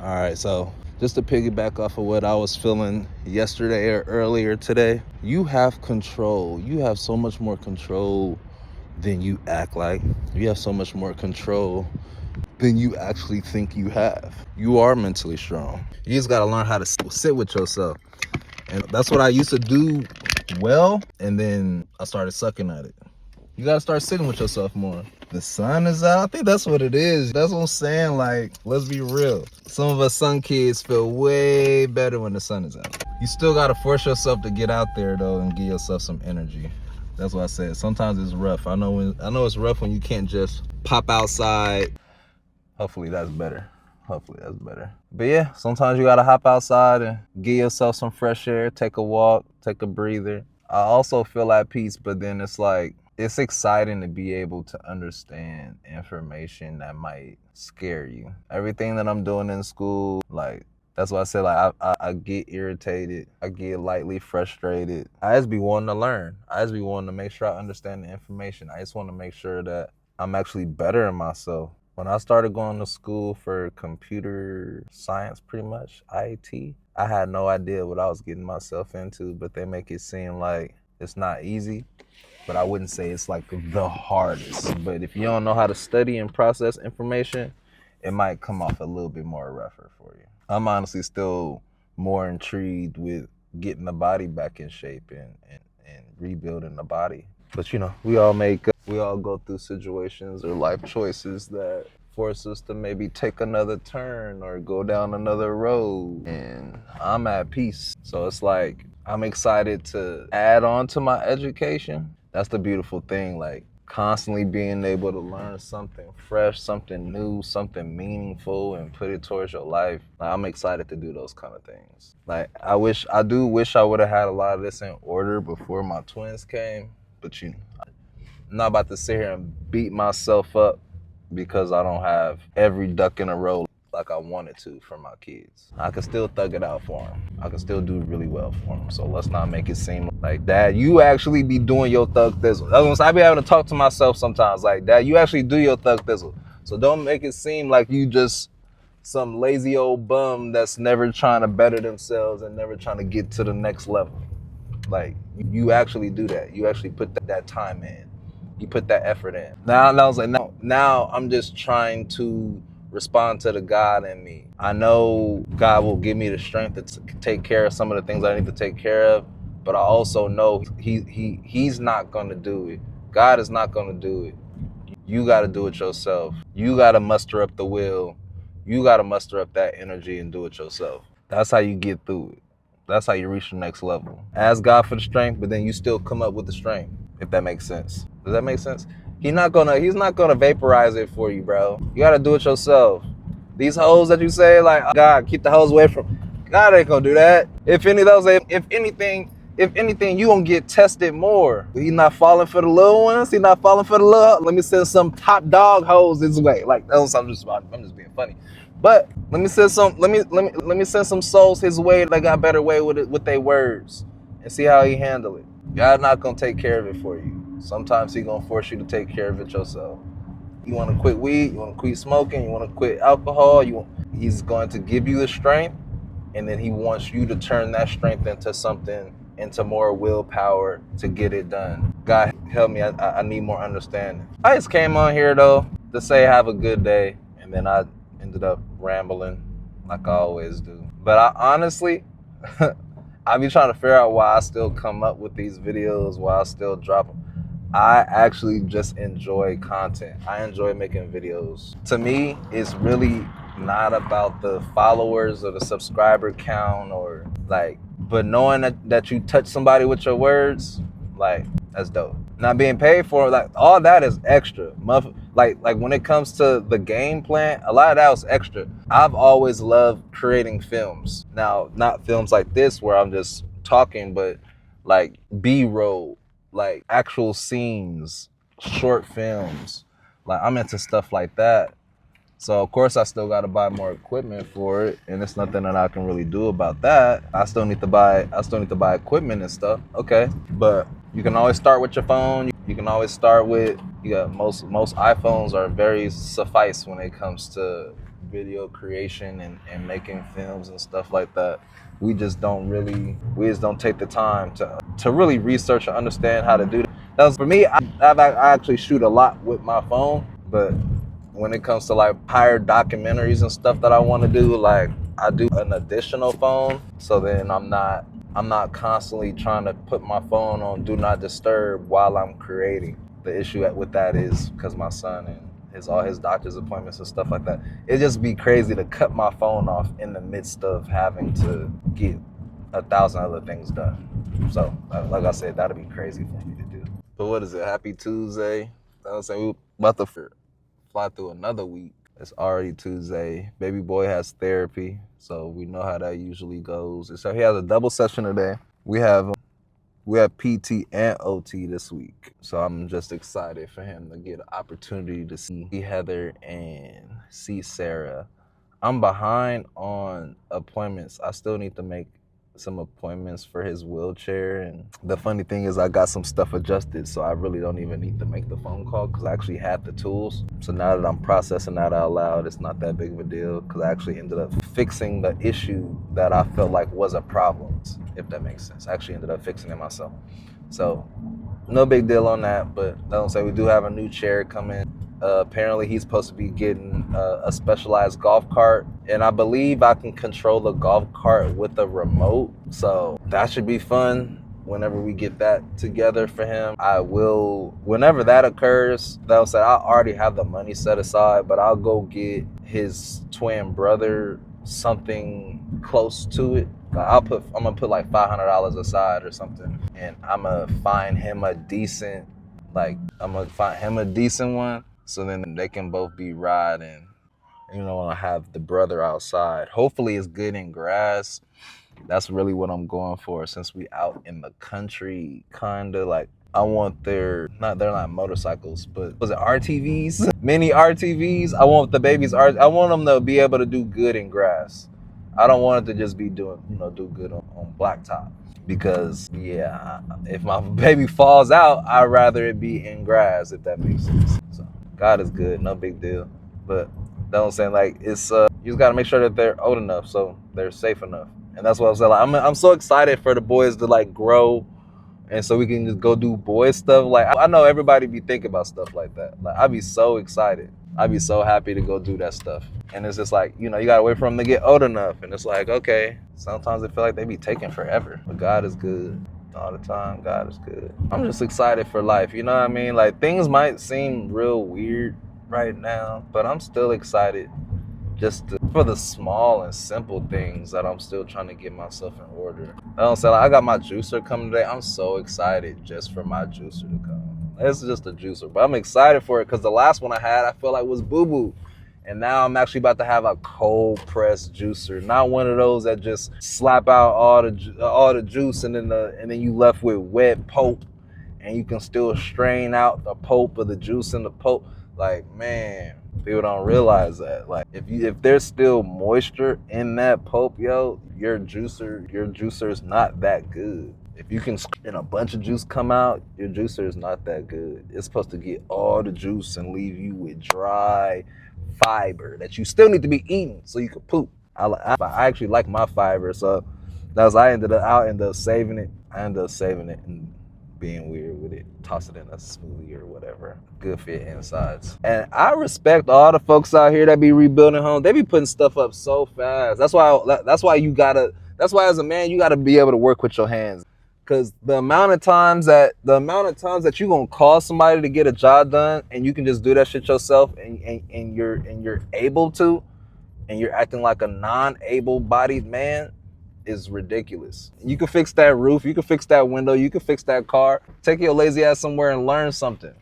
All right, so just to piggyback off of what I was feeling yesterday or earlier today, you have control. You have so much more control than you act like. You have so much more control than you actually think you have. You are mentally strong. You just got to learn how to sit with yourself. And that's what I used to do well, and then I started sucking at it. You gotta start sitting with yourself more. The sun is out. I think that's what it is. That's what I'm saying. Like, let's be real. Some of us sun kids feel way better when the sun is out. You still gotta force yourself to get out there though and give yourself some energy. That's what I said. Sometimes it's rough. I know it's rough when you can't just pop outside. Hopefully that's better. But yeah, sometimes you gotta hop outside and give yourself some fresh air, take a walk, take a breather. I also feel at peace, but then it's like, it's exciting to be able to understand information that might scare you. Everything that I'm doing in school, like, that's why I said, like, I get irritated. I get lightly frustrated. I just be wanting to learn. I just be wanting to make sure I understand the information. I just want to make sure that I'm actually bettering myself. When I started going to school for computer science, pretty much, IT, I had no idea what I was getting myself into, but they make it seem like it's not easy. But I wouldn't say it's like the hardest. But if you don't know how to study and process information, it might come off a little bit more rougher for you. I'm honestly still more intrigued with getting the body back in shape and rebuilding the body. But you know, we all go through situations or life choices that force us to maybe take another turn or go down another road. And I'm at peace. So it's like, I'm excited to add on to my education. That's the beautiful thing, like constantly being able to learn something fresh, something new, something meaningful, and put it towards your life. Like, I'm excited to do those kind of things. Like, I do wish I would have had a lot of this in order before my twins came, but you know, I'm not about to sit here and beat myself up because I don't have every duck in a row like I wanted to for my kids. I can still thug it out for them. I can still do really well for them. So let's not make it seem like, Dad, you actually be doing your thug thizzle. I be having to talk to myself sometimes like, Dad, you actually do your thug thizzle. So don't make it seem like you just some lazy old bum that's never trying to better themselves and never trying to get to the next level. Like, you actually do that. You actually put that time in. You put that effort in. Now I'm just trying to respond to the God in me. I know God will give me the strength to take care of some of the things I need to take care of, but I also know he's not gonna do it. God is not gonna do it. You gotta do it yourself. You gotta muster up the will. You gotta muster up that energy and do it yourself. That's how you get through it. That's how you reach the next level. Ask God for the strength, but then you still come up with the strength, if that makes sense. Does that make sense? He's not gonna vaporize it for you, bro. You gotta do it yourself. These hoes that you say, like, oh, God, keep the hoes away from. God ain't gonna do that. If anything, you gonna get tested more. He not falling for the little ones. He not falling for the little. Let me send some top dog hoes his way. Like, I'm just being funny. But let me send some souls his way that got better way with their words and see how he handle it. God not gonna take care of it for you. Sometimes he gonna force you to take care of it yourself. You want to quit weed, you want to quit smoking, you want to quit alcohol, he's going to give you the strength, and then he wants you to turn that strength into more willpower to get it done. God help me, I need more understanding. I just came on here though to say have a good day, and then I ended up rambling like I always do. But I honestly, I be trying to figure out why I still come up with these videos, why I still drop them. I actually just enjoy content. I enjoy making videos. To me, it's really not about the followers or the subscriber count or like, but knowing that you touch somebody with your words, like, that's dope. Not being paid for it, like, all that is extra. Like when it comes to the game plan, a lot of that was extra. I've always loved creating films. Now, not films like this where I'm just talking, but like B-roll, like actual scenes, short films. Like, I'm into stuff like that. So of course I still got to buy more equipment for it, and it's nothing that I can really do about that. I still need to buy equipment and stuff. Okay, but you can always start with your phone. You can always start with, most iPhones are very suffice when it comes to video creation and making films and stuff like that. We just don't take the time to really research and understand how to do that. That's for me. I actually shoot a lot with my phone, but when it comes to like higher documentaries and stuff that I want to do, like I do an additional phone, so then I'm not constantly trying to put my phone on do not disturb while I'm creating. The issue with that is because my son and all his doctor's appointments and stuff like that, it'd just be crazy to cut my phone off in the midst of having to get 1,000 other things done. So like I said, that'd be crazy for me to do. But what is it? Happy Tuesday. You know what I'm saying? We're about to fly through another week. It's already Tuesday. Baby boy has therapy, so we know how that usually goes. So he has a double session today. We have PT and OT this week. So I'm just excited for him to get an opportunity to see Heather and see Sarah. I'm behind on appointments. I still need to make some appointments for his wheelchair, and the funny thing is I got some stuff adjusted, so I really don't even need to make the phone call because I actually had the tools. So now that I'm processing that out loud, it's not that big of a deal because I actually ended up fixing the issue that I felt like was a problem, if that makes sense. I actually ended up fixing it myself. So no big deal on that, but don't say we do have a new chair coming. Apparently he's supposed to be getting a specialized golf cart, and I believe I can control the golf cart with a remote, so that should be fun whenever we get that together for him. I will, whenever that occurs, that'll say I already have the money set aside, but I'll go get his twin brother something close to it. I'm gonna put like $500 aside or something, and I'm gonna find him a decent one. So then they can both be riding, I have the brother outside. Hopefully it's good in grass. That's really what I'm going for since we out in the country, kinda like I want they're not motorcycles, but was it RTVs? Mini RTVs. I want the babies I want them to be able to do good in grass. I don't want it to just be do good on blacktop. Because if my baby falls out, I'd rather it be in grass, if that makes sense. So God is good, no big deal. But that's what I'm saying, like it's you just gotta make sure that they're old enough so they're safe enough. And that's what I'm saying. Like, I'm so excited for the boys to like grow, and so we can just go do boy stuff. Like I know everybody be thinking about stuff like that. Like I'd be so excited. I'd be so happy to go do that stuff. And it's just like, you gotta wait for them to get old enough. And it's like, okay, sometimes I feel like they be taking forever. But God is good all the time. God is good. I'm just excited for life. You know what I mean? Like things might seem real weird right now, but I'm still excited for the small and simple things that I'm still trying to get myself in order. I got my juicer coming today. I'm so excited just for my juicer to come. It's just a juicer, but I'm excited for it because the last one I had, I feel like was boo-boo. And now I'm actually about to have a cold press juicer, not one of those that just slap out all the juice and then you left with wet pulp, and you can still strain out the pulp of the juice in the pulp. Like, man, people don't realize that. Like, if there's still moisture in that pulp, your juicer is not that good. If you can and a bunch of juice come out, your juicer is not that good. It's supposed to get all the juice and leave you with dry fiber that you still need to be eating so you can poop. I actually like my fiber, so I ended up saving it. I ended up saving it and being weird with it, toss it in a smoothie or whatever. Good fit insides. And I respect all the folks out here that be rebuilding homes. They be putting stuff up so fast. That's why as a man you gotta be able to work with your hands. Cause the amount of times that you gonna call somebody to get a job done and you can just do that shit yourself and you're able to, and you're acting like a non-able-bodied man is ridiculous. You can fix that roof, you can fix that window, you can fix that car. Take your lazy ass somewhere and learn something.